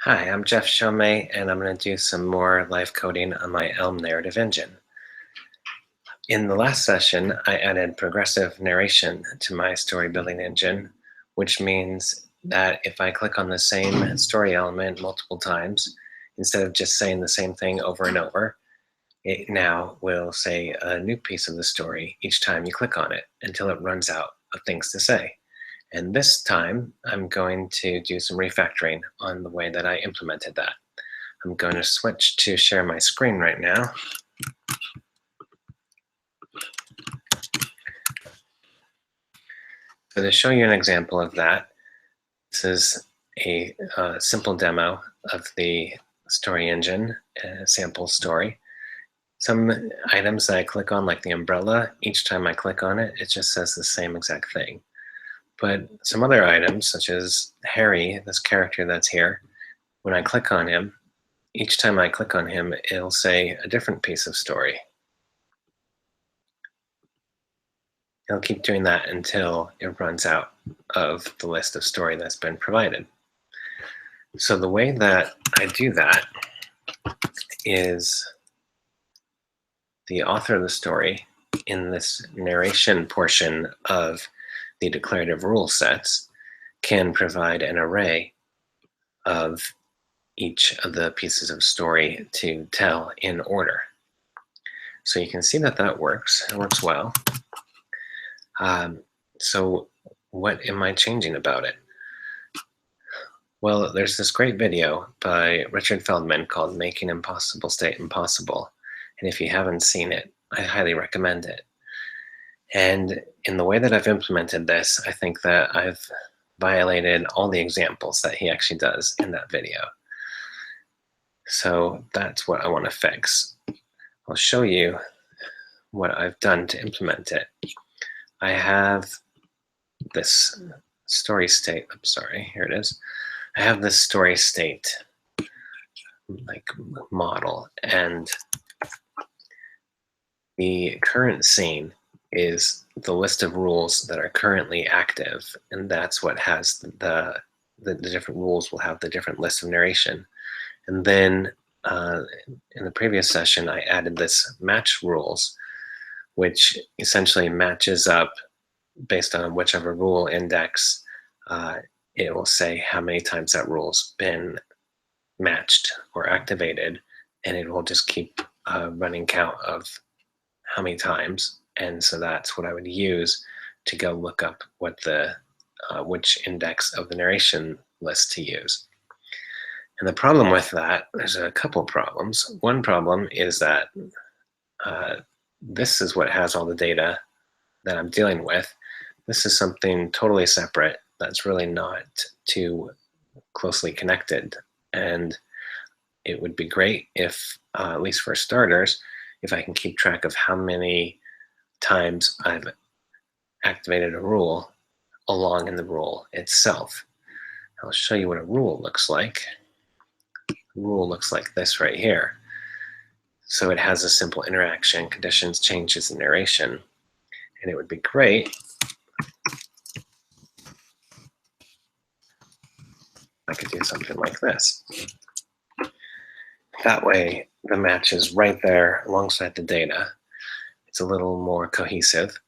Hi, I'm Jeff Shomei, and I'm going to do some more live coding on my Elm narrative engine. In the last session, I added progressive narration to my story building engine, which means that if I click on the same story element multiple times, instead of just saying the same thing over and over, it now will say a new piece of the story each time you click on it until it runs out of things to say. And this time, I'm going to do some refactoring on the way that I implemented that. I'm going to switch to share my screen right now. So to show you an example of that, this is a simple demo of the story engine, sample story. Some items that I click on, like the umbrella, each time I click on it, it just says the same exact thing. But some other items, such as Harry, this character that's here, when I click on him, each time I click on him, it'll say a different piece of story. It'll keep doing that until it runs out of the list of story that's been provided. So the way that I do that is the author of the story in this narration portion of the declarative rule sets can provide an array of each of the pieces of story to tell in order. So you can see that that works. It works well. So what am I changing about it? Well, there's this great video by Richard Feldman called Making Impossible State Impossible. And if you haven't seen it, I highly recommend it. And in the way that I've implemented this, I think that I've violated all the examples that he actually does in that video. So that's what I want to fix. I'll show you what I've done to implement it. I have this story state, I'm sorry, here it is. I have this story state like model, and the current scene is the list of rules that are currently active, and that's what has the different rules will have the different list of narration. And then in the previous session, I added this match rules, which essentially matches up based on whichever rule index. It will say how many times that rule's been matched or activated, and it will just keep a running count of how many times. And so that's what I would use to go look up what the which index of the narration list to use. And the problem with that, there's a couple problems. One problem is that this is what has all the data that I'm dealing with. This is something totally separate that's really not too closely connected. And it would be great if, at least for starters, if I can keep track of how many times I've activated a rule along in the rule itself. I'll show you what a rule looks like. A rule looks like this right here. So it has a simple interaction, conditions, changes, and narration. And it would be great I could do something like this. That way, the match is right there alongside the data. It's a little more cohesive,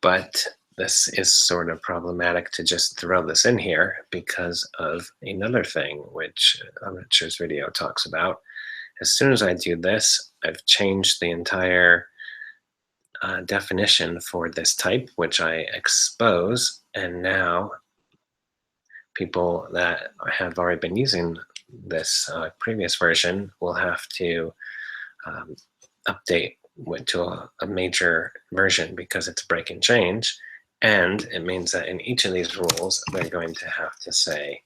but this is sort of problematic to just throw this in here because of another thing, which Richard's video talks about. As soon as I do this, I've changed the entire definition for this type, which I expose, and now people that have already been using this previous version will have to update to a major version because it's a break and change. And it means that in each of these rules, they're going to have to say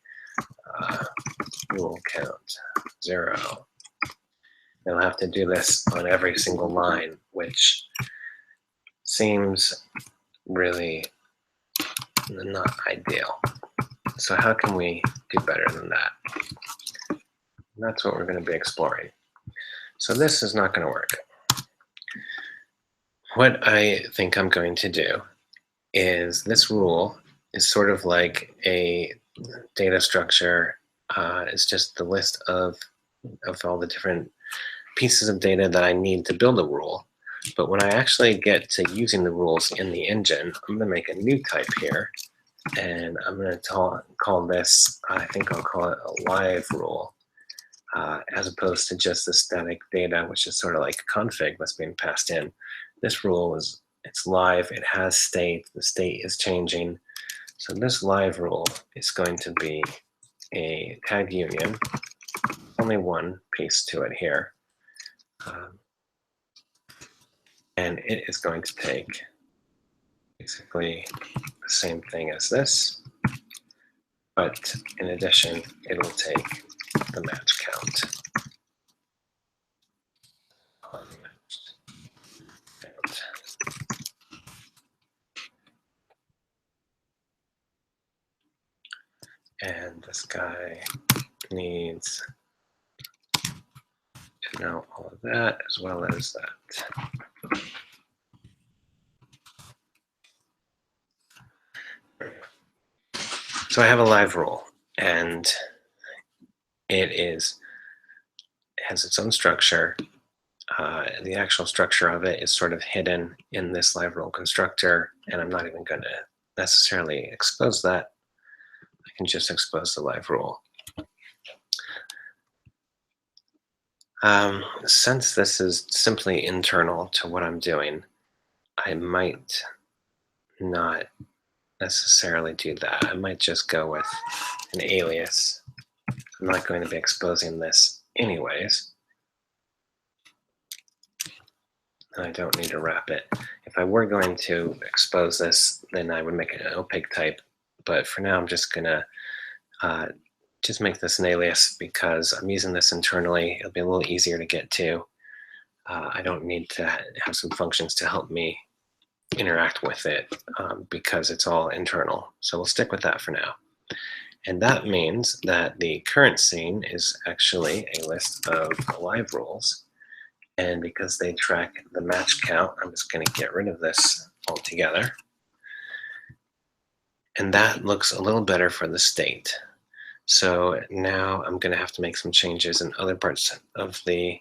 rule count 0. They'll have to do this on every single line, which seems really not ideal. So how can we do better than that? And that's what we're going to be exploring. So this is not going to work. What I think I'm going to do is this rule is sort of like a data structure is just the list of all the different pieces of data that I need to build a rule. But when I actually get to using the rules in the engine, I'm going to make a new type here. And I'm going to call this, I think I'll call it a live rule, as opposed to just the static data, which is sort of like config that's being passed in. This rule it's live, it has state, the state is changing. So this live rule is going to be a tag union, only one piece to it here. And it is going to take basically the same thing as this, but in addition, it'll take the match count. And this guy needs to know all of that as well as that. So I have a live rule, and it has its own structure. The actual structure of it is sort of hidden in this live rule constructor, and I'm not even going to necessarily expose that. I can just expose the live rule. Since this is simply internal to what I'm doing, I might not necessarily do that. I might just go with an alias. I'm not going to be exposing this anyways. I don't need to wrap it. If I were going to expose this, then I would make it an opaque type. But for now, I'm just going to just make this an alias because I'm using this internally. It'll be a little easier to get to. I don't need to have some functions to help me interact with it because it's all internal. So we'll stick with that for now. And that means that the current scene is actually a list of live rules. And because they track the match count, I'm just going to get rid of this altogether. And that looks a little better for the state. So now I'm going to have to make some changes in other parts of the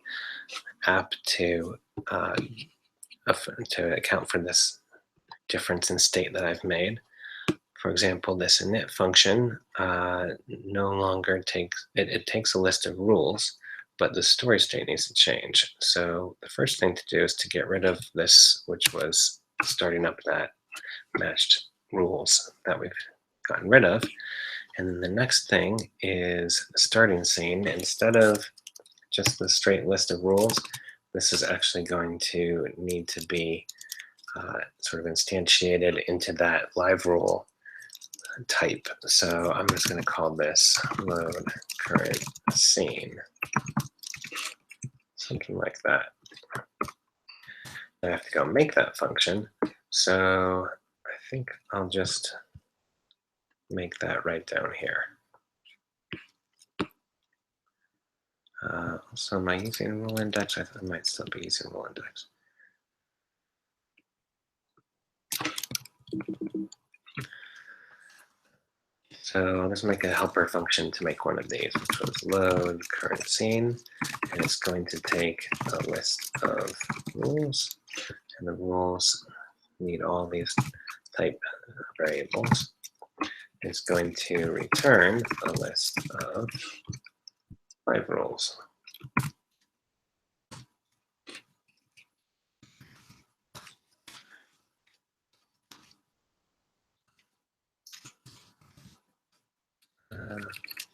app to account for this difference in state that I've made. For example, this init function no longer takes, it takes a list of rules, but the story state needs to change. So the first thing to do is to get rid of this, which was starting up that matched rules that we've gotten rid of. And then the next thing is the starting scene. Instead of just the straight list of rules, this is actually going to need to be sort of instantiated into that live rule type. So I'm just going to call this load current scene, something like that. I have to go make that function. So I think I'll just make that right down here. So am I using rule index? I might still be using rule index. So I'll just make a helper function to make one of these, which was load current scene, and it's going to take a list of rules, and the rules need all these type variables. It's going to return a list of live rules.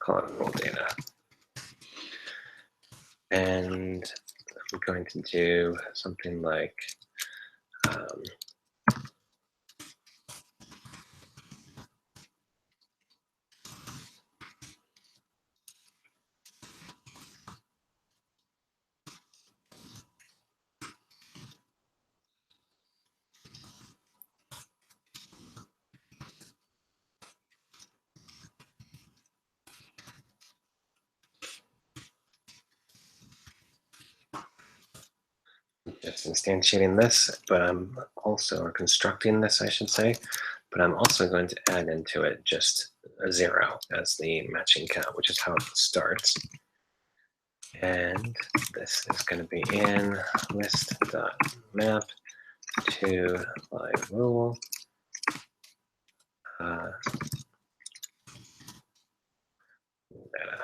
Call it rule data. And I'm going to do something like just instantiating this, but I'm also constructing this, I should say, but I'm also going to add into it just a 0 as the matching count, which is how it starts. And this is going to be in list.map to LiveRule. Data.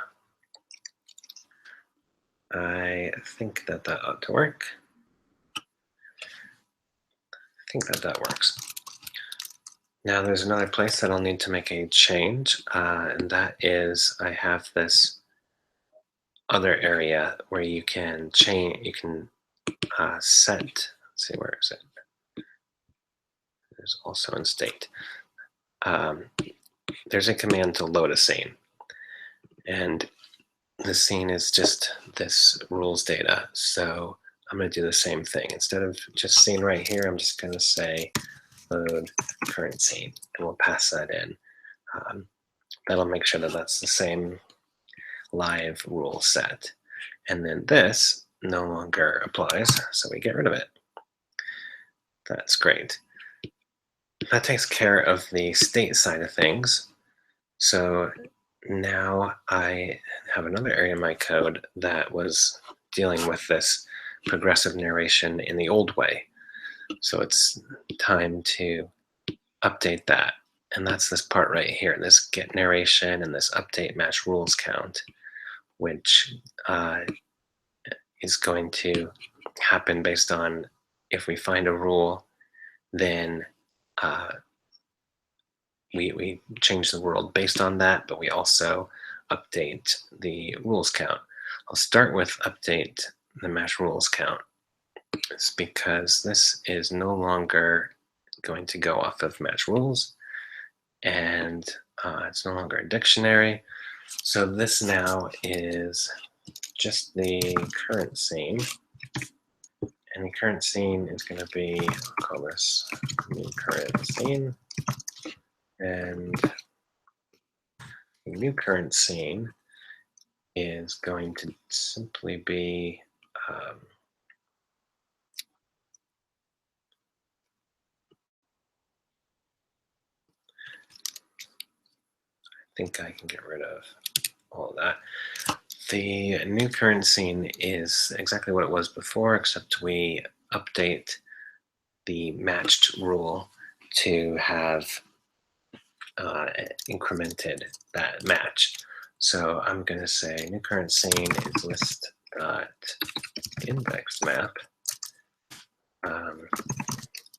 I think that ought to work. I think that works. Now there's another place that I'll need to make a change, and that is I have this other area where you can change, you can set, let's see, where is it? There's also in state. There's a command to load a scene. And the scene is just this rules data. So I'm going to do the same thing. Instead of just scene right here, I'm just going to say load current scene, and we'll pass that in. That'll make sure that that's the same live rule set. And then this no longer applies, so we get rid of it. That's great. That takes care of the state side of things. So now I have another area in my code that was dealing with this progressive narration in the old way. So it's time to update that. And that's this part right here, this get narration and this update match rules count, which is going to happen based on if we find a rule, then we change the world based on that, but we also update the rules count. I'll start with update the match rules count. It's because this is no longer going to go off of match rules, and it's no longer a dictionary. So this now is just the current scene, and the current scene is going to be, I'll call this new current scene, and the new current scene is going to simply be I think I can get rid of all of that. The new current scene is exactly what it was before, except we update the matched rule to have incremented that match. So I'm going to say new current scene is list.indexMap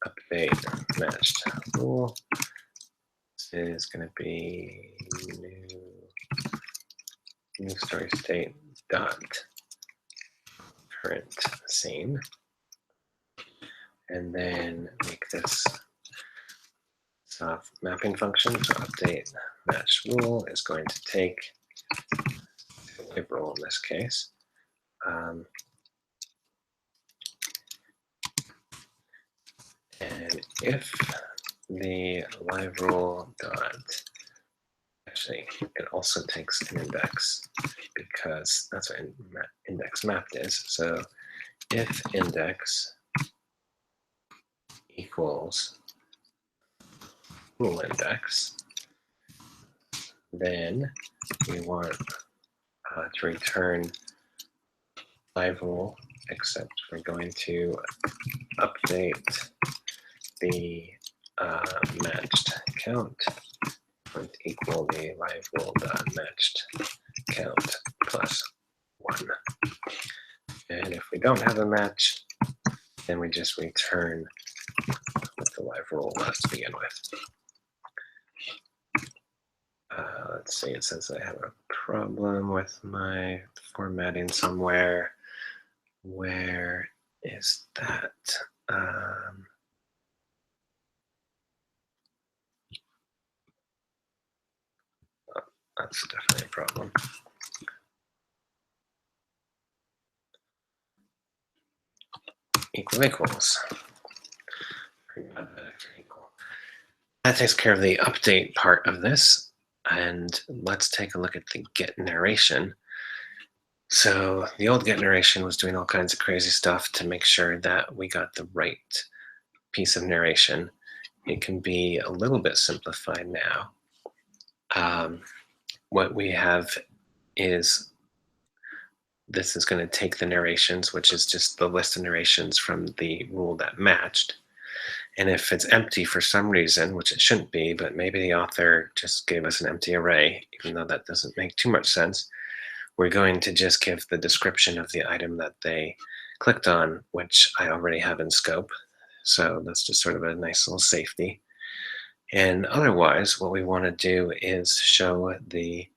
update matched rule. This is going to be new story state dot current scene, and then make this soft mapping function. So update match rule is going to take LiveRule in this case. And if the LiveRule dot, actually, it also takes an index because that's what index mapped is. So if index equals rule index, then we want to return LiveRule, except we're going to update the matched count and equal the LiveRule.matched count plus 1. And if we don't have a match, then we just return what the LiveRule was to begin with. Let's see, it says I have a problem with my formatting somewhere. Where is that? That's definitely a problem. Equals. That takes care of the update part of this. And let's take a look at the get narration. So the old get narration was doing all kinds of crazy stuff to make sure that we got the right piece of narration. It can be a little bit simplified now. what we have is this is going to take the narrations, which is just the list of narrations from the rule that matched. And if it's empty for some reason, which it shouldn't be, but maybe the author just gave us an empty array, even though that doesn't make too much sense, we're going to just give the description of the item that they clicked on, which I already have in scope. So that's just sort of a nice little safety. And otherwise, what we want to do is show the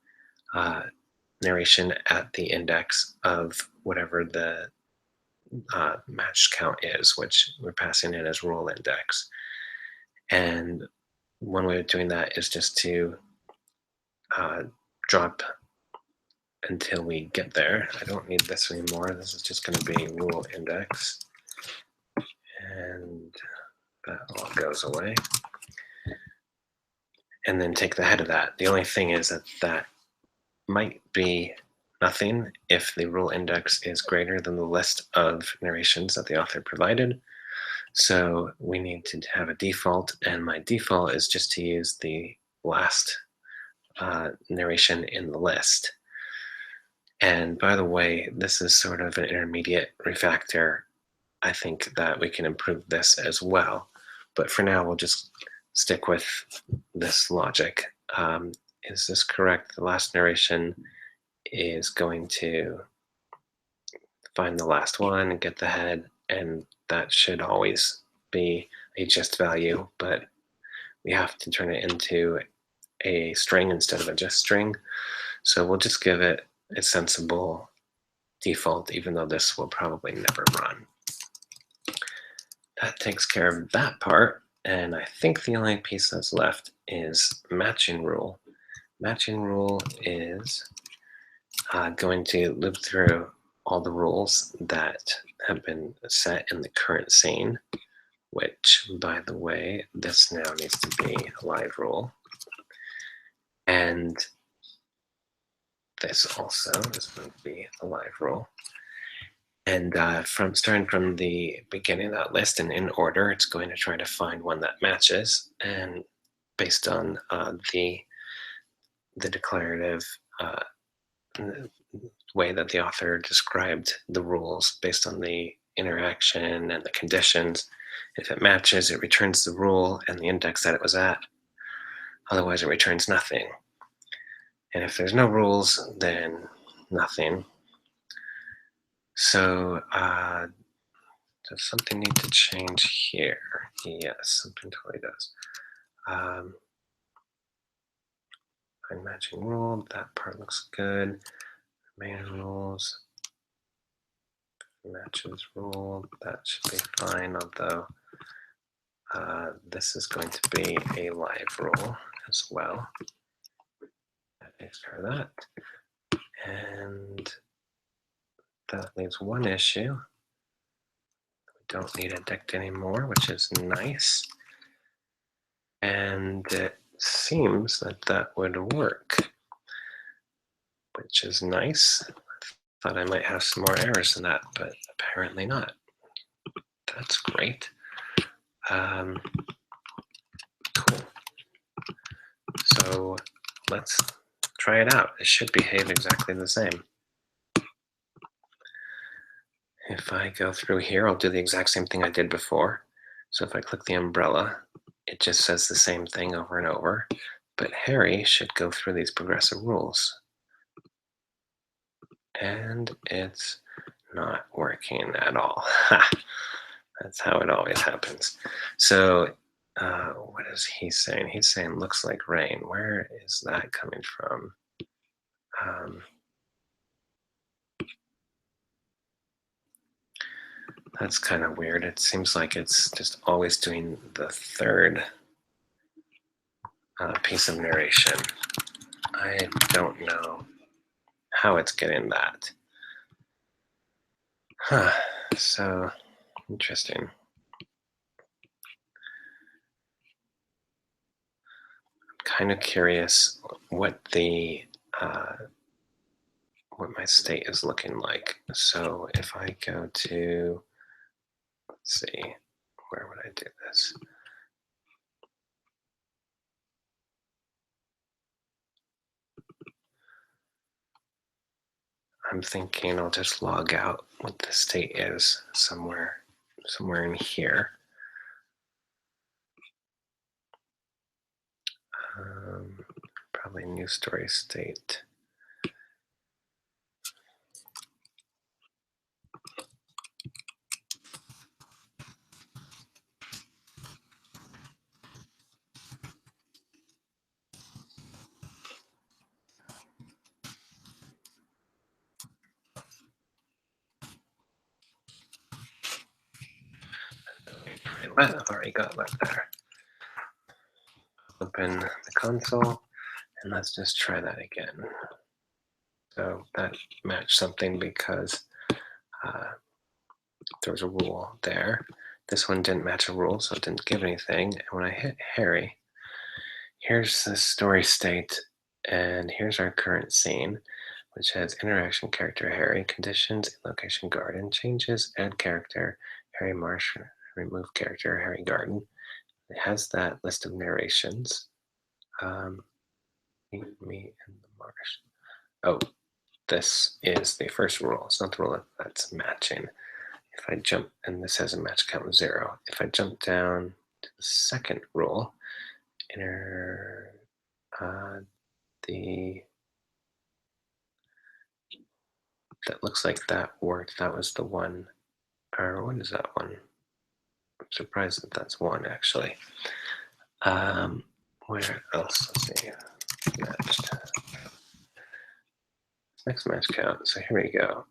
narration at the index of whatever the matched count is, which we're passing in as rule index. And one way of doing that is just to drop until we get there. I don't need this anymore. This is just going to be rule index. And that all goes away. And then take the head of that. The only thing is that that might be nothing if the rule index is greater than the list of narrations that the author provided. So we need to have a default, and my default is just to use the last narration in the list. And by the way, this is sort of an intermediate refactor. I think that we can improve this as well. But for now, we'll just stick with this logic. Is this correct? The last narration is going to find the last one and get the head, and that should always be a just value, but we have to turn it into a string instead of a just string. So we'll just give it a sensible default, even though this will probably never run. That takes care of that part, and I think the only piece that's left is matching rule. Matching rule is going to loop through all the rules that have been set in the current scene, which, by the way, this now needs to be a LiveRule. And this also is going to be a LiveRule. And starting from the beginning of that list and in order, it's going to try to find one that matches. And based on the declarative way that the author described the rules, based on the interaction and the conditions, if it matches, it returns the rule and the index that it was at. Otherwise, it returns nothing. And if there's no rules, then nothing. So does something need to change here? Yes, something totally does. Find matching rule, that part looks good. Main rules, matches rule, that should be fine, although this is going to be a live rule as well. That takes care of that. And that leaves one issue. We don't need a dict anymore, which is nice. And it seems that that would work, which is nice. I thought I might have some more errors than that, but apparently not. That's great. Cool. So let's try it out. It should behave exactly the same. If I go through here, I'll do the exact same thing I did before. So if I click the umbrella, it just says the same thing over and over. But Harry should go through these progressive rules. And it's not working at all. That's how it always happens. So what is he saying? He's saying looks like rain. Where is that coming from? That's kind of weird. It seems like it's just always doing the third piece of narration. I don't know how it's getting that. Huh. So interesting. I'm kind of curious what the what my state is looking like. So if I go to, let's see, where would I do this? I'm thinking I'll just log out what the state is somewhere in here. Probably new story state. I've already got that there. Open the console, and let's just try that again. So that matched something because there was a rule there. This one didn't match a rule, so it didn't give anything. And when I hit Harry, here's the story state, and here's our current scene, which has interaction character Harry, conditions, location garden, changes, add character, Harry Marsh, remove character, Harry Garden. It has that list of narrations. Me and the marsh. Oh, this is the first rule. It's not the rule that's matching. If I jump, and this has a match count of 0. If I jump down to the second rule, enter that looks like that worked. That was the one, or what is that one? I'm surprised that that's 1 actually. Where else? Let's see. Matched. Next match count. So here we go.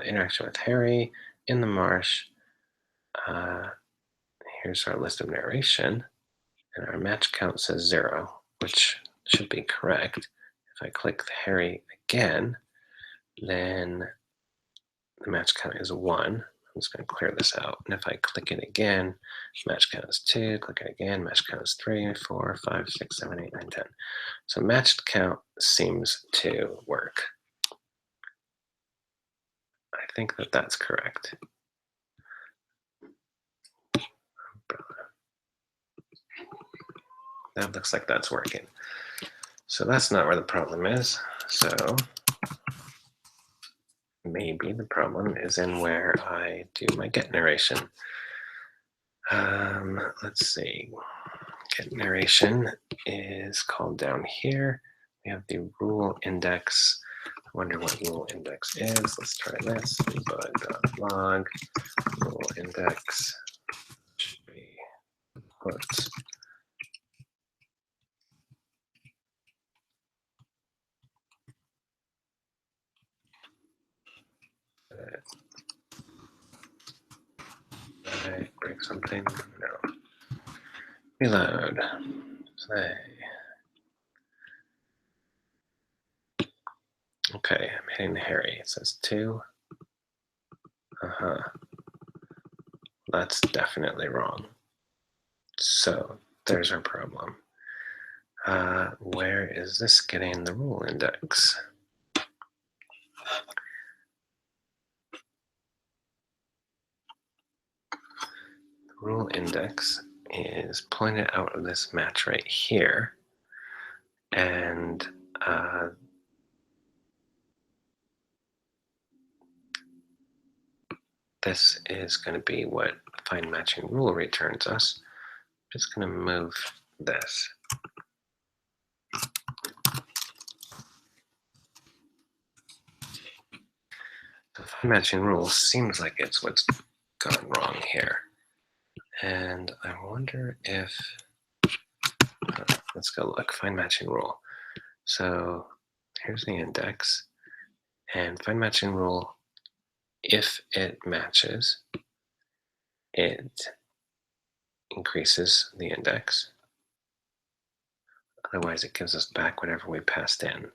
Interaction with Harry in the marsh. Here's our list of narration, and our match count says 0, which should be correct. If I click the Harry again, then the match count is 1. I'm just going to clear this out. And if I click it again, match count is 2. Click it again, match count is 3, 4, 5, 6, 7, 8, 9, 10. So matched count seems to work. I think that that's correct. That looks like that's working. So that's not where the problem is. So maybe the problem is in where I do my get narration. Let's see. Get narration is called down here. We have the rule index. I wonder what rule index is. Let's try this. Debug.log rule index should be quotes. Did I break something? No. Reload. Play. Okay, I'm hitting Harry. It says 2. That's definitely wrong. So there's our problem. Where is this getting the rule index? The rule index is pulling it out of this match right here. And this is going to be what find matching rule returns us. I'm just going to move this. So find matching rule seems like it's what's gone wrong here. And I wonder if, let's go look, find matching rule. So here's the index, and find matching rule, if it matches, it increases the index. Otherwise, it gives us back whatever we passed in.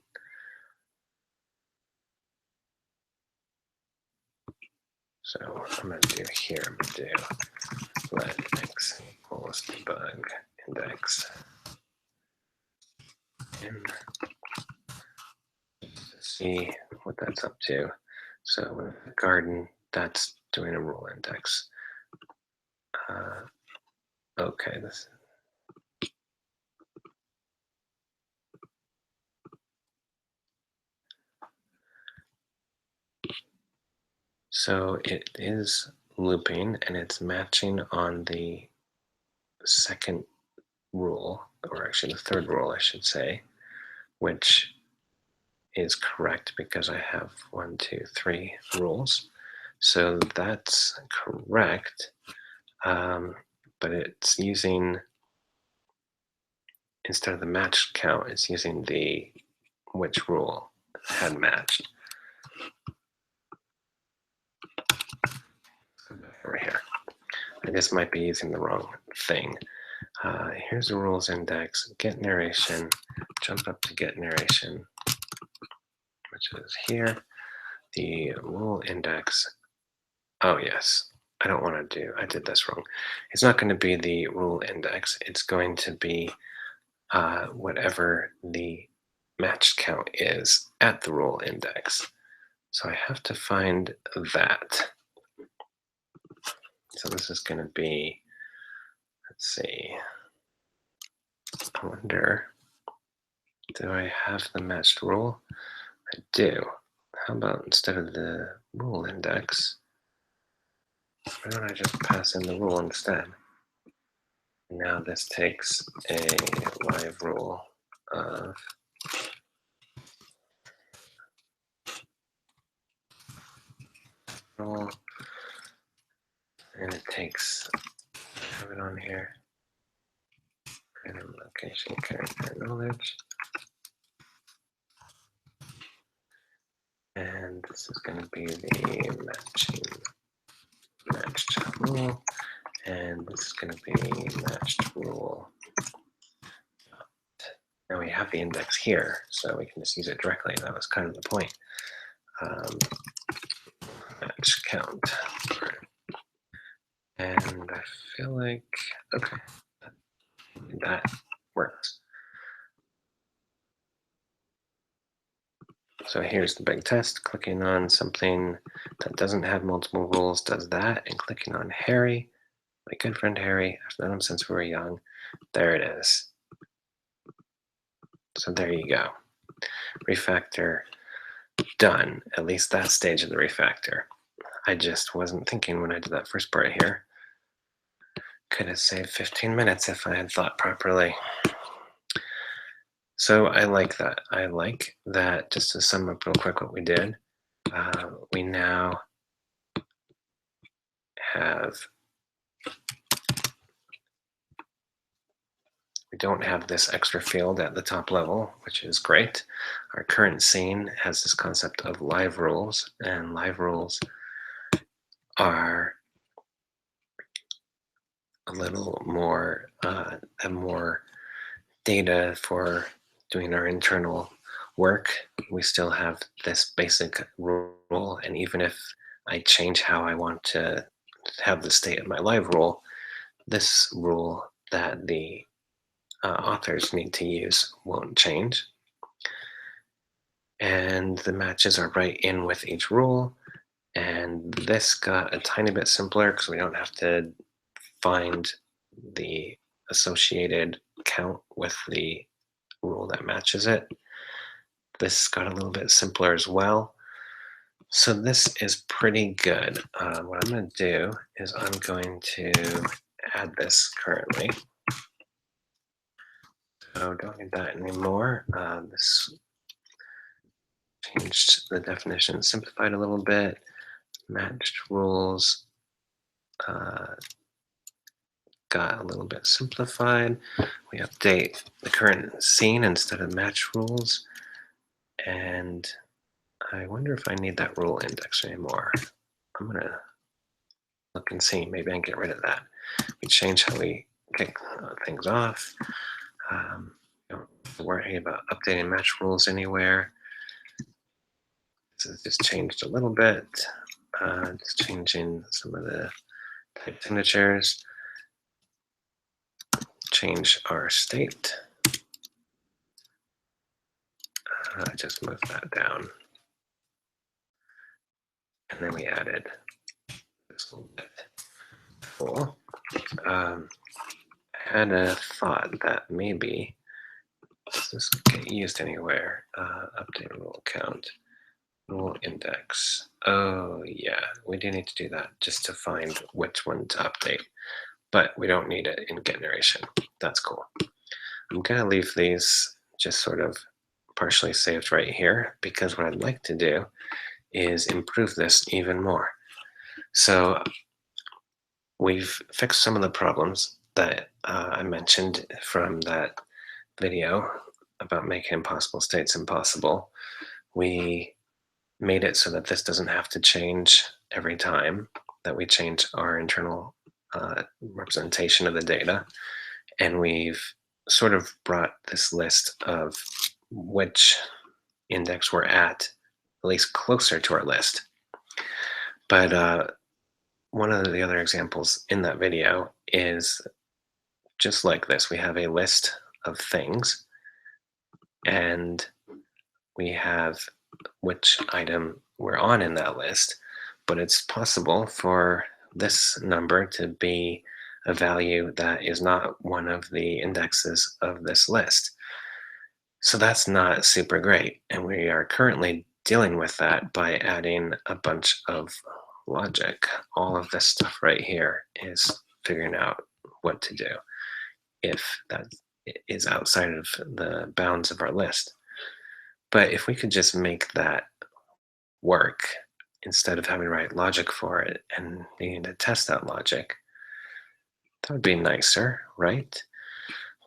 So I'm going to do here, I'm going to do let x equals debug index. And see what that's up to. So with the garden, that's doing a rule index. Okay, this. So it is looping and it's matching on the second rule, or actually the third rule, I should say, which is correct because I have 1, 2, 3 rules. So that's correct, but it's using, instead of the match count, it's using the which rule had matched. Over here. I just might be using the wrong thing. Here's the rules index, get narration, jump up to get narration, which is here. The rule index, oh yes, I don't want to do, I did this wrong. It's not going to be the rule index, it's going to be whatever the matched count is at the rule index. So I have to find that. So this is going to be, let's see, I wonder, do I have the matched rule? I do. How about instead of the rule index, why don't I just pass in the rule instead? Now this takes a LiveRule of rule, and it takes, I have it on here, random location character knowledge, and this is going to be the matched rule, and this is going to be matched rule. Now we have the index here, so we can just use it directly. That was kind of the point. Match count. And I feel like, okay, that works. So here's the big test. Clicking on something that doesn't have multiple rules does that, and clicking on Harry, my good friend Harry, I've known him since we were young. There it is. So there you go. Refactor done, at least that stage of the refactor. I just wasn't thinking when I did that first part here. Could have saved 15 minutes if I had thought properly. So I like that. I like that, just to sum up real quick what we did, we now have, we don't have this extra field at the top level, which is great. Our current scene has this concept of live rules, and live rules are a little more, have more data for doing our internal work. We still have this basic rule, and even if I change how I want to have the state of my live rule, this rule that the authors need to use won't change. And the matches are right in with each rule. And this got a tiny bit simpler because we don't have to find the associated count with the rule that matches it. This got a little bit simpler as well. So this is pretty good. What I'm going to do is I'm going to add this currently. So don't need that anymore. This changed the definition, simplified a little bit. Matched rules got a little bit simplified. We update the current scene instead of match rules. And I wonder if I need that rule index anymore. I'm going to look and see. Maybe I can get rid of that. We change how we kick things off. Don't worry about updating match rules anywhere. This has just changed a little bit. Just changing some of the type signatures. Change our state. Just move that down. And then we added this little bit. Cool. I had a thought that maybe, does this get used anywhere? Update rule count. rule index. Oh yeah, we do need to do that just to find which one to update, but we don't need it in get narration. That's cool. I'm gonna leave these just sort of partially saved right here because what I'd like to do is improve this even more. So we've fixed some of the problems that I mentioned from that video about making impossible states impossible. We made it so that this doesn't have to change every time that we change our internal representation of the data. And we've sort of brought this list of which index we're at least closer to our list. But one of the other examples in that video is just like this. We have a list of things, and we have which item we're on in that list, but it's possible for this number to be a value that is not one of the indexes of this list. So that's not super great, and we are currently dealing with that by adding a bunch of logic. All of this stuff right here is figuring out what to do if that is outside of the bounds of our list. But if we could just make that work instead of having to write logic for it and needing to test that logic, that would be nicer, right?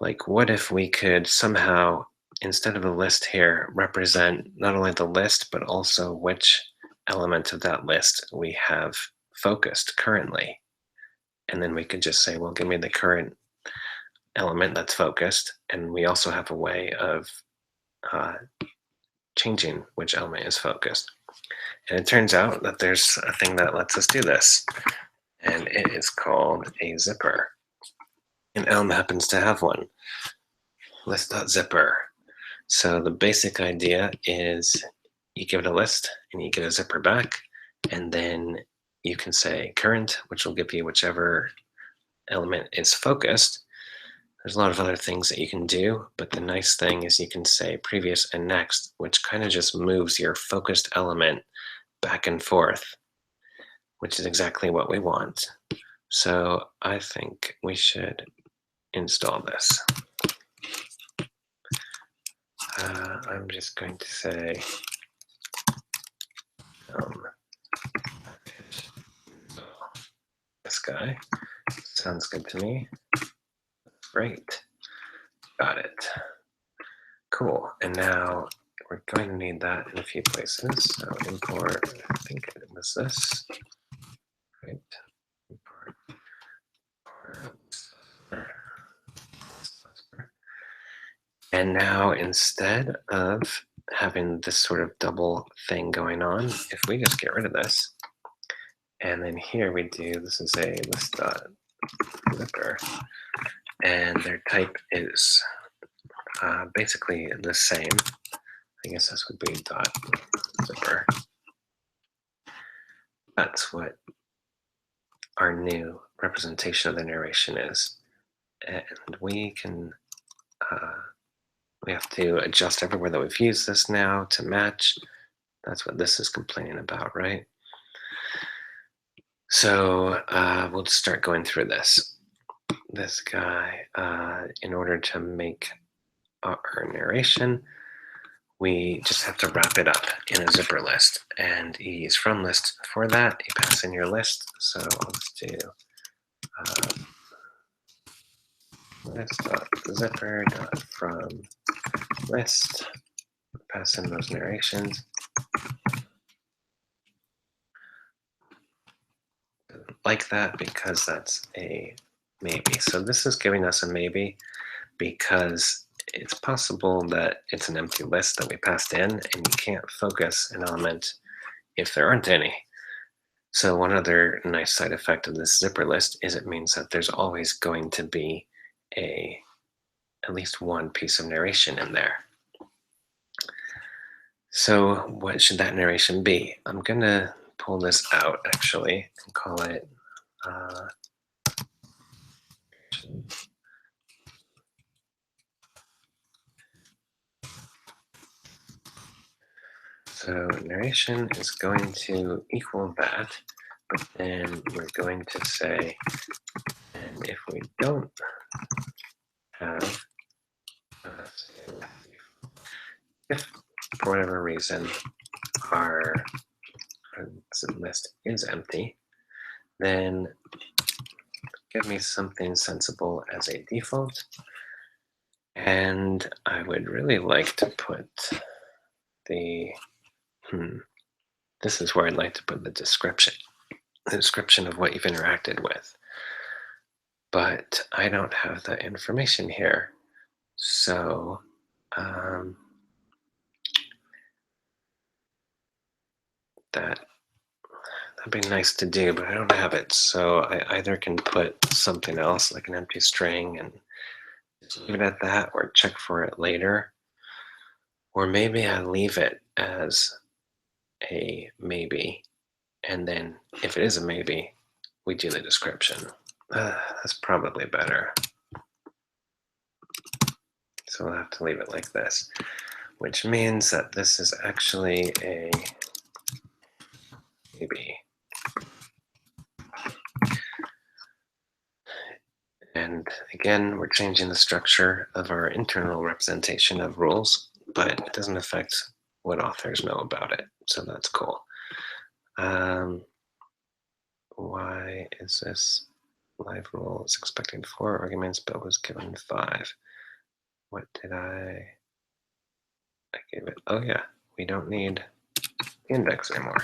Like, what if we could somehow, instead of a list here, represent not only the list, but also which element of that list we have focused currently? And then we could just say, well, give me the current element that's focused. And we also have a way of changing which element is focused. And it turns out that there's a thing that lets us do this, and it is called a zipper. And Elm happens to have one, list.zipper. So the basic idea is you give it a list and you get a zipper back, and then you can say current, which will give you whichever element is focused. There's a lot of other things that you can do, but the nice thing is you can say previous and next, which kind of just moves your focused element back and forth, which is exactly what we want. So I think we should install this. I'm just going to say this guy. Sounds good to me. Great. Got it. Cool. And now we're going to need that in a few places. So import, I think it was this. Right. Import. And now instead of having this sort of double thing going on, if we just get rid of this, and then here we do, this is a list.zipper, and their type is basically the same. I guess this would be .zipper. That's what our new representation of the narration is. And we can, we have to adjust everywhere that we've used this now to match. That's what this is complaining about, right? So we'll just start going through this. This guy, in order to make our narration, we just have to wrap it up in a zipper list, and you use from list for that. You pass in your list, so I'll just do list.zipper.from list, pass in those narrations. Like that because that's a maybe. So this is giving us a maybe because it's possible that it's an empty list that we passed in and you can't focus an element if there aren't any. So one other nice side effect of this zipper list is it means that there's always going to be at least one piece of narration in there. So what should that narration be? I'm gonna pull this out actually and call it So narration is going to equal that, but then we're going to say, and if we don't have, if for whatever reason our list is empty, then give me something sensible as a default. And I would really like to put the, this is where I'd like to put the description of what you've interacted with. But I don't have that information here. So that'd be nice to do, but I don't have it. So I either can put something else like an empty string and just leave it at that, or check for it later. Or maybe I leave it as a maybe, and then if it is a maybe, we do the description. That's probably better. So we'll have to leave it like this, which means that this is actually a maybe. And again, we're changing the structure of our internal representation of rules, but it doesn't affect what authors know about it. So that's cool. Why is this LiveRule is expecting 4 arguments, but was given 5? What did I gave it? Oh yeah, we don't need the index anymore.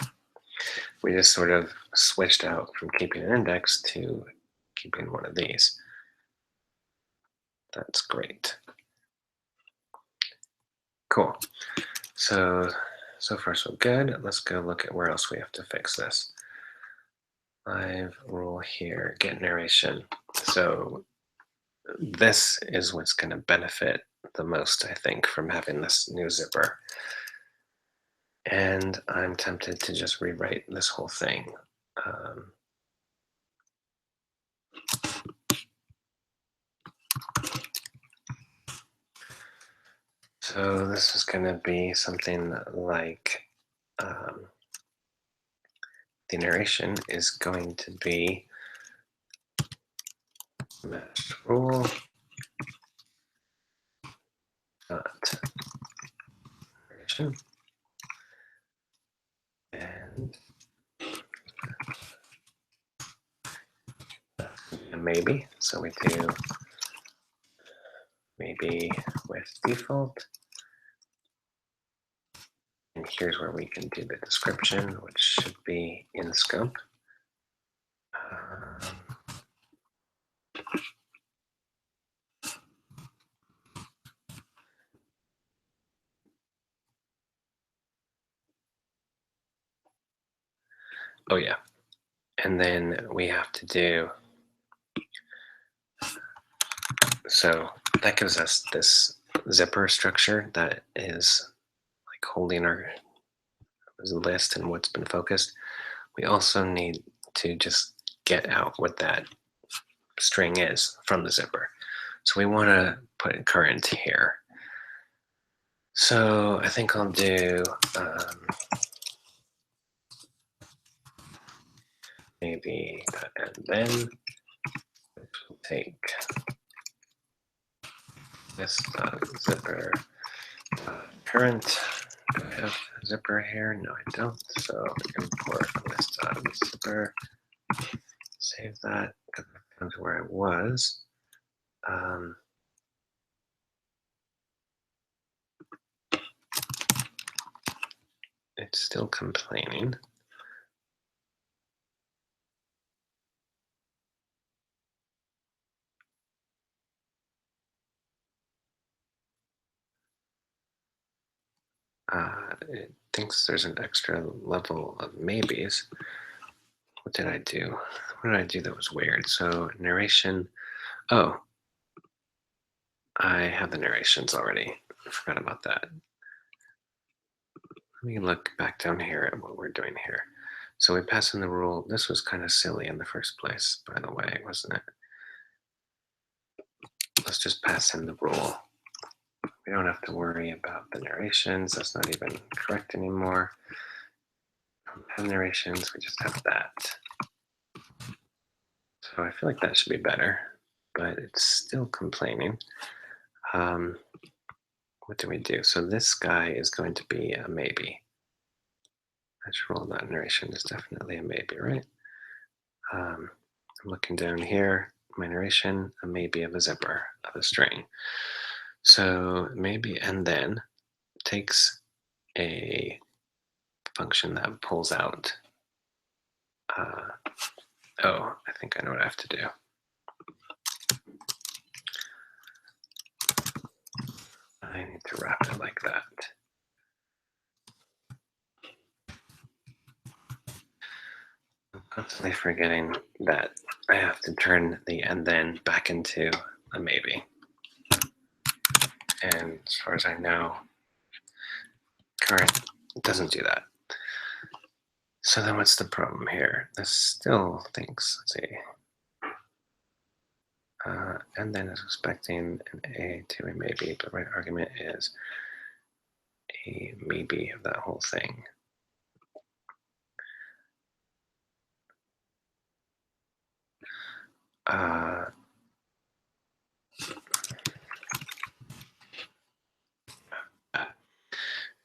We just sort of switched out from keeping an index to keeping one of these. That's great. Cool. So far so good. Let's go look at where else we have to fix this. LiveRule here, get narration. So this is what's going to benefit the most, I think, from having this new zipper. And I'm tempted to just rewrite this whole thing. So this is going to be something like the narration is going to be match rule dot narration, and maybe. So we do maybe with default. And here's where we can do the description, which should be in scope. Oh yeah, and then we have to do, so that gives us this zipper structure that is like holding our list and what's been focused. We also need to just get out what that string is from the zipper. So we want to put current here. So I think I'll do maybe and then we'll take this zipper current. Do I have a zipper here? No, I don't. So import list.zipper. Save that. Go down to where I was. It's still complaining. It thinks there's an extra level of maybes. What did I do? What did I do that was weird? So narration. Oh, I have the narrations already. I forgot about that. Let me look back down here at what we're doing here. So we pass in the rule. This was kind of silly in the first place, by the way, wasn't it? Let's just pass in the rule. We don't have to worry about the narrations. That's not even correct anymore. We don't have narrations, we just have that. So I feel like that should be better, but it's still complaining. What do we do? So this guy is going to be a maybe. Natural not narration is definitely a maybe, right? I'm looking down here, my narration, a maybe of a zipper, of a string. So maybe and then takes a function that pulls out. Oh, I think I know what I have to do. I need to wrap it like that. I'm constantly forgetting that I have to turn the and then back into a maybe. And as far as I know, current doesn't do that. So then what's the problem here? This still thinks, let's see. And then is expecting an A to a maybe, but right argument is a maybe of that whole thing.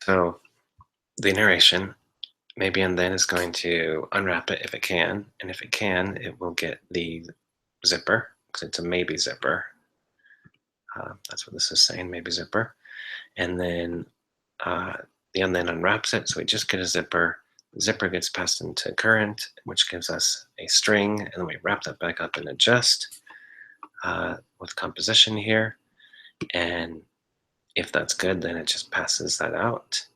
So the narration, maybe and then, is going to unwrap it if it can, and if it can, it will get the zipper, because it's a maybe zipper. That's what this is saying, maybe zipper. And then the and then unwraps it, so we just get a zipper. The zipper gets passed into current, which gives us a string, and then we wrap that back up and adjust with composition here. And if that's good, then it just passes that out.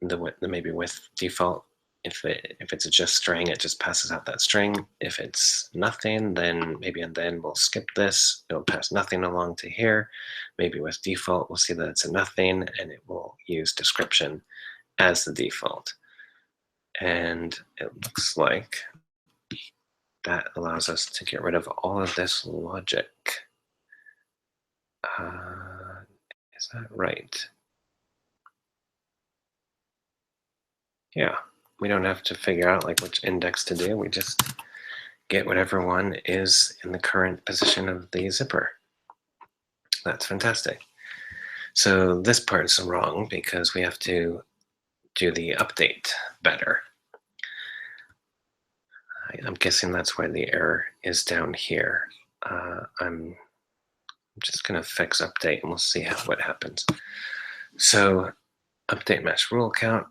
The maybe with default, if it's a just string, it just passes out that string. If it's nothing, then maybe and then we'll skip this. It'll pass nothing along to here. Maybe with default, we'll see that it's a nothing, and it will use description as the default. And it looks like that allows us to get rid of all of this logic. Is that right? Yeah, we don't have to figure out like which index to do. We just get whatever one is in the current position of the zipper. That's fantastic. So this part's wrong because we have to do the update better. I'm guessing that's why the error is down here. I'm just going to fix update and we'll see what happens. So update mesh rule count.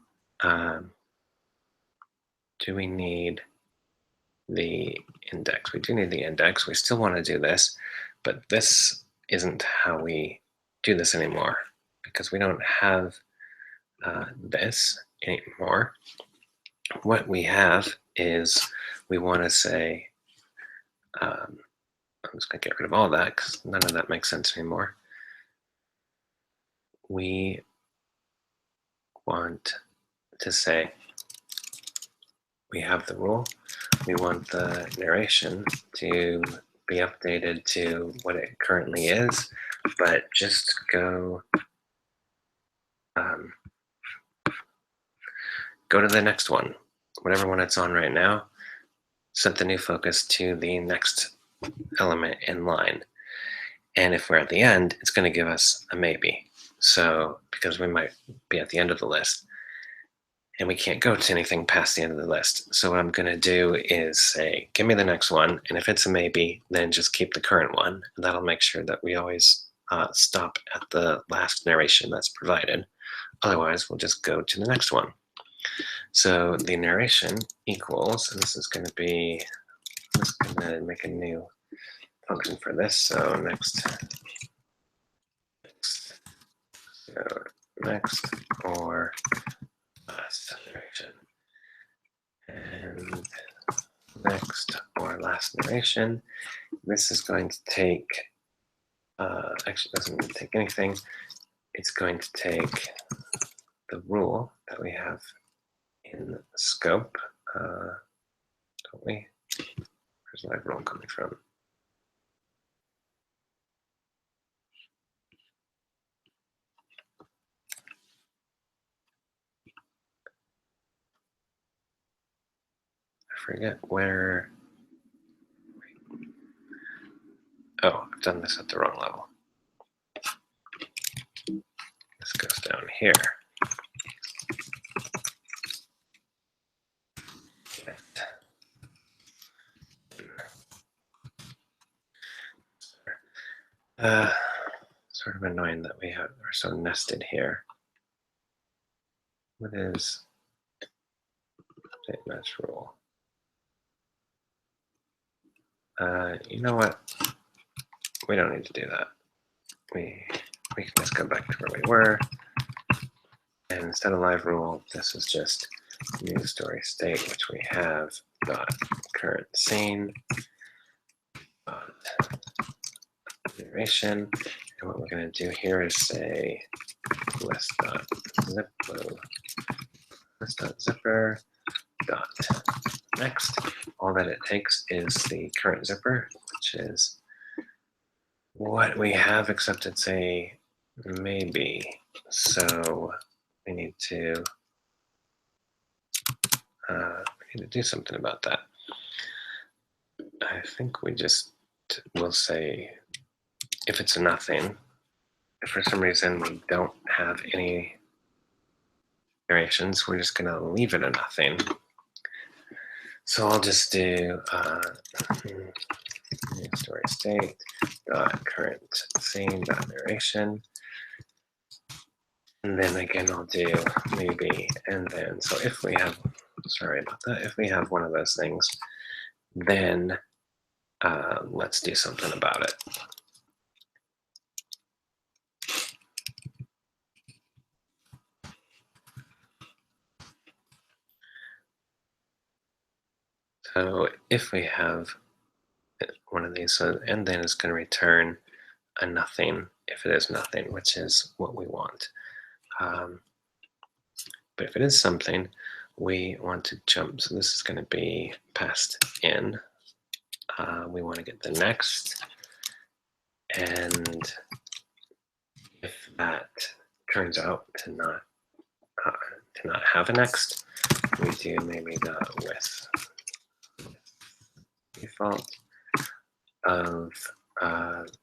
Do we need the index? We do need the index. We still want to do this, but this isn't how we do this anymore because we don't have this anymore. What we have is we want to say, I'm just going to get rid of all that because none of that makes sense anymore. We want to say we have the rule. We want the narration to be updated to what it currently is, but just go to the next one, whatever one it's on right now. Set the new focus to the next element in line. And if we're at the end, it's going to give us a maybe. So because we might be at the end of the list and we can't go to anything past the end of the list. So what I'm going to do is say, give me the next one. And if it's a maybe, then just keep the current one. And that'll make sure that we always stop at the last narration that's provided. Otherwise, we'll just go to the next one. So the narration equals, and this is going to be, I'm just going to make a new function for this. So next or last narration. And next or last narration. This is going to take, actually doesn't take anything. It's going to take the rule that we have in the scope, don't we? Where's LiveRule coming from? forget where. Oh, I've done this at the wrong level. This goes down here. Sort of annoying that we are so nested here. What is state match rule? You know what? We don't need to do that. We can just go back to where we were. And instead of LiveRule, this is just new story state, which we have dot current scene dot narration. And what we're going to do here is say list.zipper dot next. All that it takes is the current zipper, which is what we have, except it's a maybe. So we need to do something about that. I think we just will say if it's a nothing, if for some reason we don't have any variations, we're just going to leave it a nothing. So I'll just do story state dot current scene dot narration, and then again I'll do maybe, and then so if we have, sorry about that, if we have one of those things, then let's do something about it. So if we have one of these, and then it's going to return a nothing if it is nothing, which is what we want. But if it is something, we want to jump. So this is going to be passed in. We want to get the next. And if that turns out to not have a next, we do maybe the with default of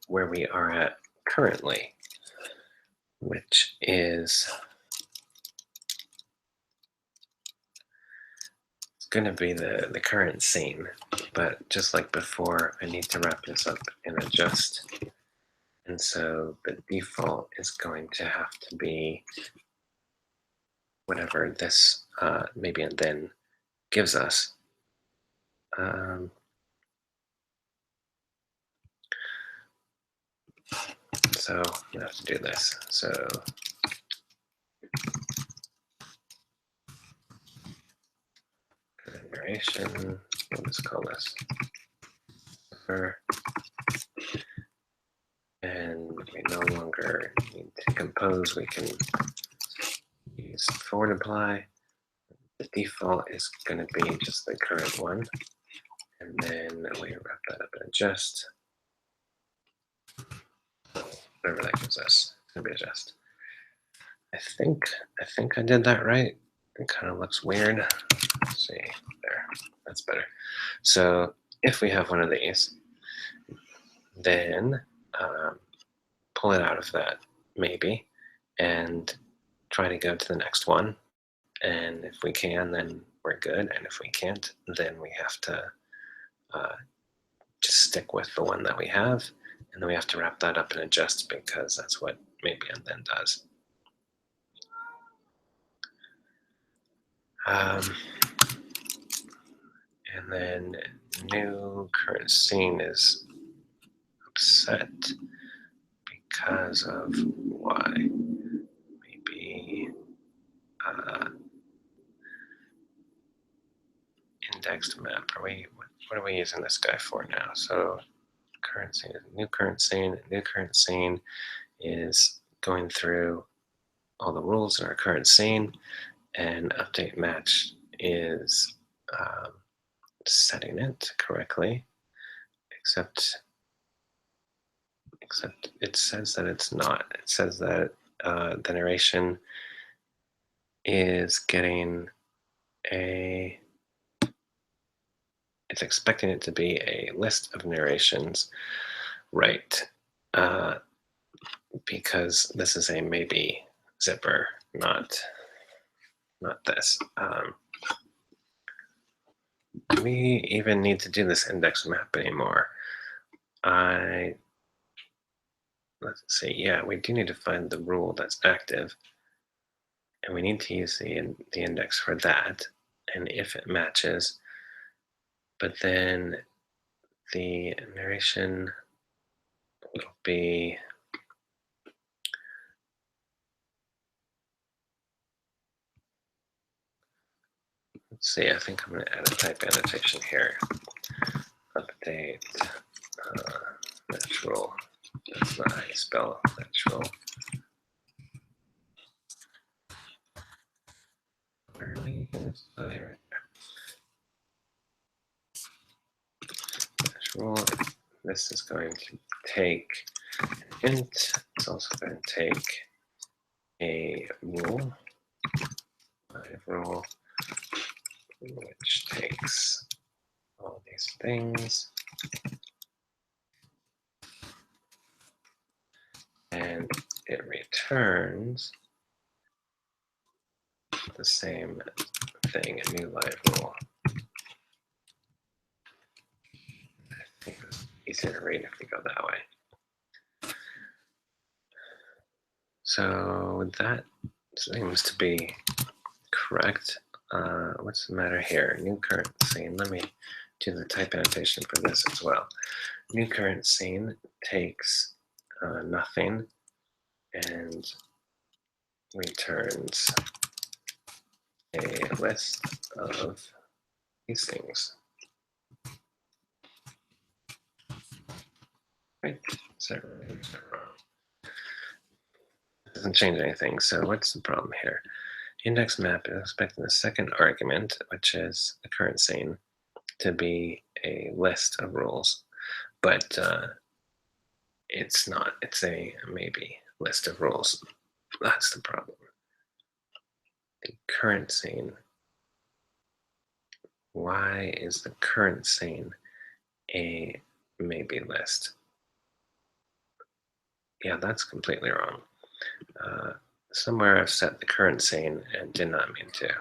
where we are at currently, which is going to be the current scene. But just like before, I need to wrap this up and adjust. And so the default is going to have to be whatever this maybe and then gives us. So we have to do this. So narration, we'll just call this. And we no longer need to compose, we can use forward apply. The default is going to be just the current one. And then we wrap that up and adjust. Whatever that gives us, it's going to be adjust. I think I did that right. It kind of looks weird. Let's see, there, that's better. So if we have one of these, then pull it out of that maybe and try to go to the next one. And if we can, then we're good. And if we can't, then we have to just stick with the one that we have. And then we have to wrap that up and adjust because that's what maybe and then does. And then new current scene is upset because of why? Maybe indexed map. What are we using this guy for now? So current scene, new current scene is going through all the rules in our current scene, and update match is setting it correctly, except it says that it's not. It says that the narration is getting a it's expecting it to be a list of narrations, right? Because this is a maybe zipper, not this. Do we even need to do this index map anymore? Let's see, yeah, we do need to find the rule that's active, and we need to use the index for that, and if it matches, but then the narration will be, let's see, I think I'm going to add a type annotation here. Update natural. That's not how you spell natural. Natural. This is going to take an int. It's also going to take a rule, LiveRule, which takes all these things, and it returns the same thing, a new LiveRule. I think it's easier to read if we go that way. So that seems to be correct. What's the matter here? New current scene. Let me do the type annotation for this as well. New current scene takes nothing and returns a list of these things. Right? So it doesn't change anything. So what's the problem here? Index map is expecting the second argument, which is the current scene, to be a list of rules, but it's not. It's a maybe list of rules. That's the problem. The current scene. Why is the current scene a maybe list? Yeah, that's completely wrong. Somewhere I've set the current scene and did not mean to.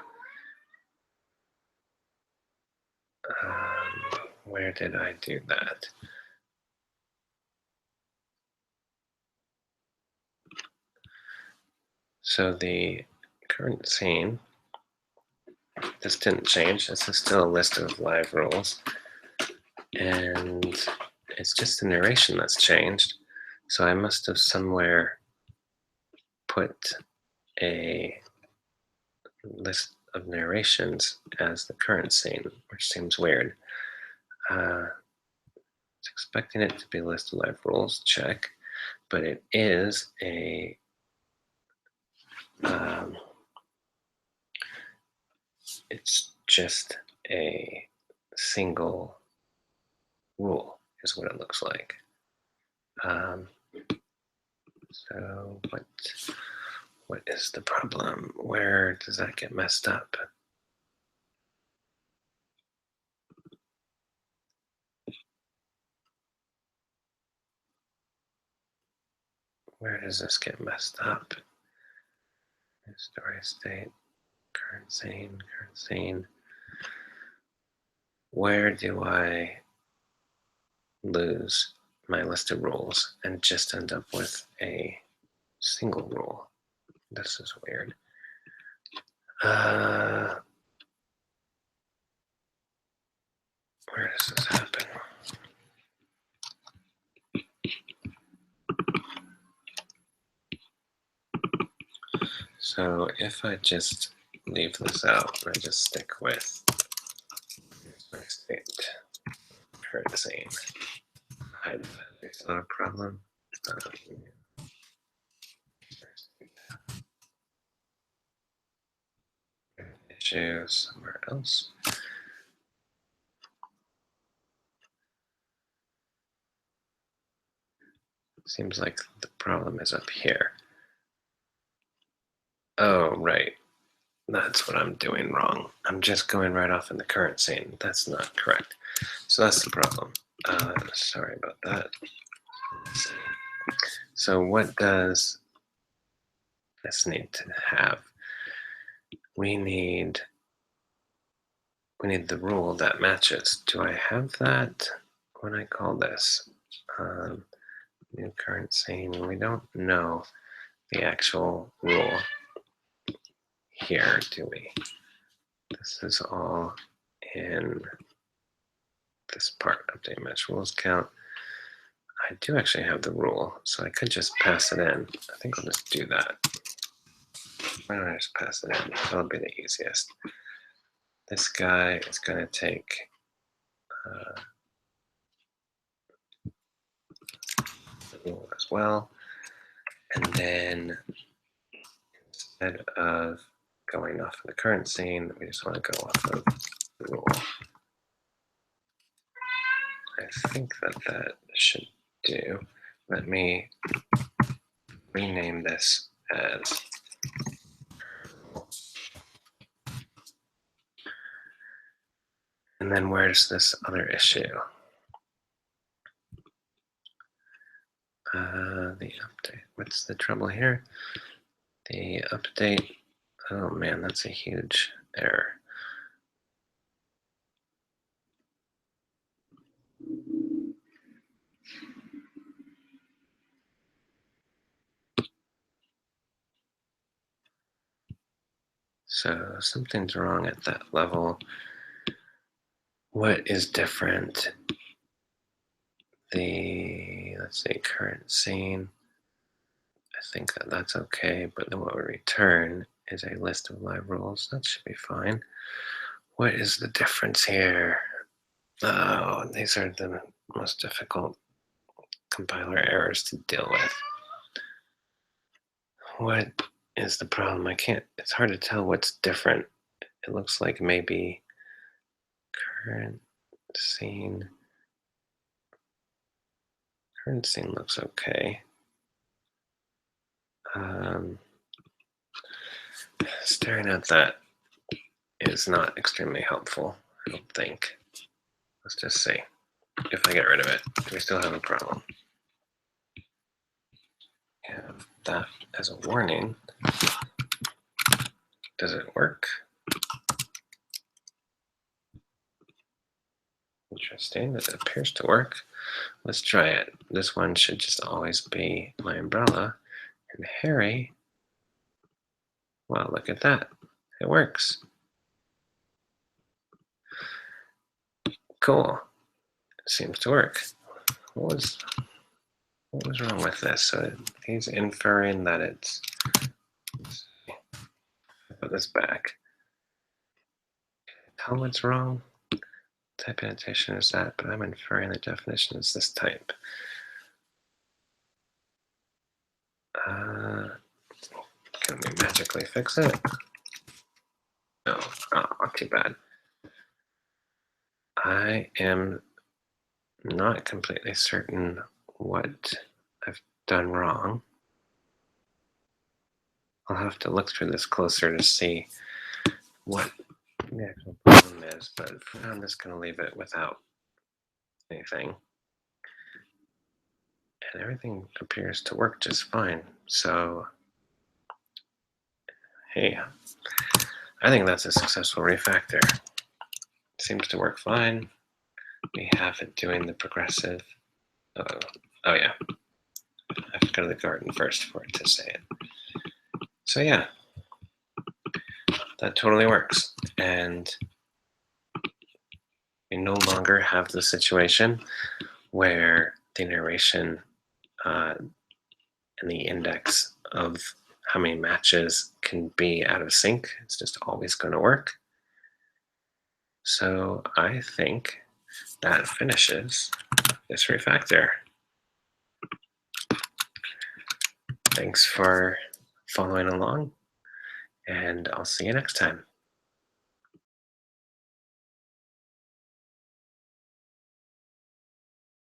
Where did I do that? So the current scene, this didn't change. This is still a list of live rules. And it's just the narration that's changed. So I must have somewhere put a list of narrations as the current scene, which seems weird. It's expecting it to be a list of live rules, check, but it is a it's just a single rule is what it looks like. So what is the problem? Where does that get messed up? Where does this get messed up? Story state, current scene. Where do I lose my list of rules and just end up with a single rule? This is weird. Where does this happen? So if I just leave this out, I just stick with state, current scene, hide that. It's not a problem. Issue somewhere else. Seems like the problem is up here. Oh, right. That's what I'm doing wrong. I'm just going right off in the current scene. That's not correct. So that's the problem. Sorry about that. Let's see. So what does this need to have? We need the rule that matches. Do I have that when I call this? New current scene. We don't know the actual rule here, do we? This is all in this part, update match rules count. I do actually have the rule, so I could just pass it in. I think I'll just do that. Why don't I just pass it in? That'll be the easiest. This guy is going to take the rule as well. And then instead of going off of the current scene, we just want to go off of the rule. I think that should do. Let me rename this as and then where's this other issue? The update. What's the trouble here? The update. Oh man, that's a huge error. So something's wrong at that level. What is different? Let's say current scene. I think that's okay, but then what we return is a list of live rules. That should be fine. What is the difference here? Oh, these are the most difficult compiler errors to deal with. What is the problem? It's hard to tell what's different. It looks like maybe current scene. Current scene looks okay. Staring at that is not extremely helpful, I don't think. Let's just see. If I get rid of it, do we still have a problem? Have that as a warning. Does it work? Interesting, it appears to work. Let's try it. This one should just always be my umbrella. And Harry, well, look at that. It works. Cool. It seems to work. What was wrong with this? So he's inferring that it's. Put this back. Tell what's wrong. Type annotation is that, but I'm inferring the definition is this type. Can we magically fix it? No, not too bad. I am not completely certain what I've done wrong. I'll have to look through this closer to see what the actual problem is, but for now I'm just going to leave it without anything. And everything appears to work just fine. So, hey, I think that's a successful refactor. Seems to work fine. We have it doing the progressive. Oh yeah. I have to go to the garden first for it to say it. So yeah, that totally works. And we no longer have the situation where the narration and the index of how many matches can be out of sync. It's just always going to work. So I think that finishes this refactor. Thanks for following along, and I'll see you next time.